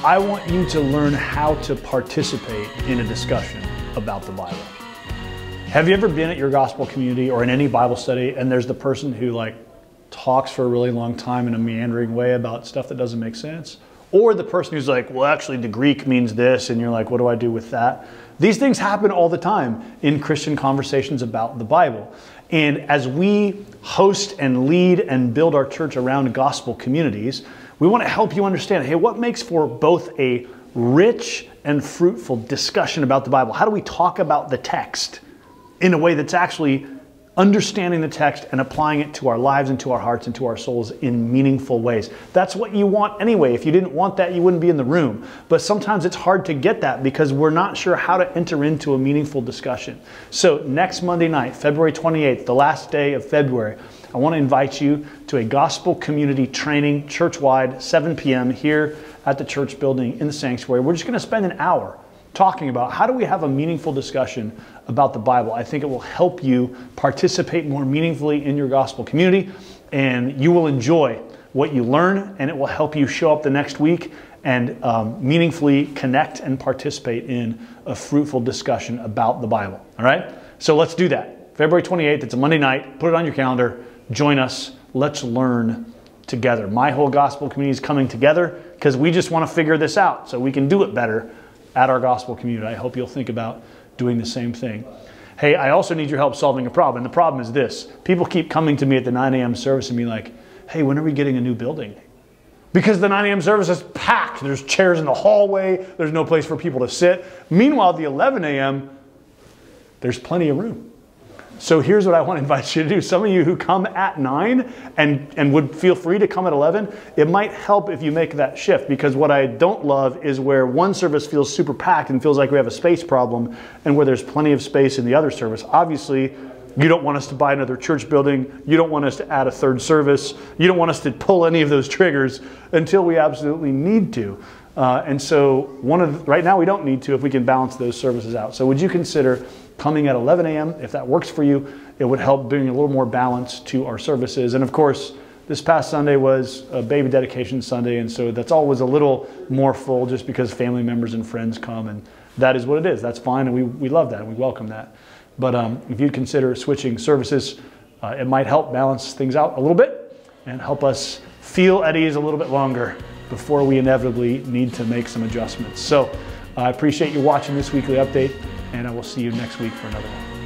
I want you to learn how to participate in a discussion about the Bible. Have you ever been at your gospel community or in any Bible study and there's the person who talks for a really long time in a meandering way about stuff that doesn't make sense? Or the person who's like, well, actually the Greek means this, and you're like, what do I do with that? These things happen all the time in Christian conversations about the Bible. And as we host and lead and build our church around gospel communities, we want to help you understand, hey, what makes for both a rich and fruitful discussion about the Bible? How do we talk about the text in a way that's actually understanding the text and applying it to our lives and to our hearts and to our souls in meaningful ways? That's what you want anyway. If you didn't want that, you wouldn't be in the room. But sometimes it's hard to get that because we're not sure how to enter into a meaningful discussion. So next Monday night, February 28th, the last day of February, I want to invite you to a gospel community training, church-wide, 7 p.m. here at the church building in the sanctuary. We're just going to spend an hour talking about how do we have a meaningful discussion about the Bible. I think it will help you participate more meaningfully in your gospel community, and you will enjoy what you learn, and it will help you show up the next week and meaningfully connect and participate in a fruitful discussion about the Bible. All right? So let's do that. February 28th, it's a Monday night. Put it on your calendar. Join us. Let's learn together. My whole gospel community is coming together because we just want to figure this out so we can do it better at our gospel community. I hope you'll think about doing the same thing. Hey, I also need your help solving a problem. And the problem is this. People keep coming to me at the 9 a.m. service and be like, hey, when are we getting a new building? Because the 9 a.m. service is packed. There's chairs in the hallway. There's no place for people to sit. Meanwhile, the 11 a.m., there's plenty of room. So here's what I want to invite you to do. Some of you who come at 9 and would feel free to come at 11, it might help if you make that shift, because what I don't love is where one service feels super packed and feels like we have a space problem and where there's plenty of space in the other service. Obviously, you don't want us to buy another church building. You don't want us to add a third service. You don't want us to pull any of those triggers until we absolutely need to. And so right now we don't need to if we can balance those services out. So would you consider coming at 11 a.m. if that works for you? It would help bring a little more balance to our services. And of course, this past Sunday was a baby dedication Sunday, and so that's always a little more full just because family members and friends come, and that is what it is. That's fine, and we love that, and we welcome that. But if you'd consider switching services, it might help balance things out a little bit and help us feel at ease a little bit longer before we inevitably need to make some adjustments. So I appreciate you watching this weekly update, and I will see you next week for another one.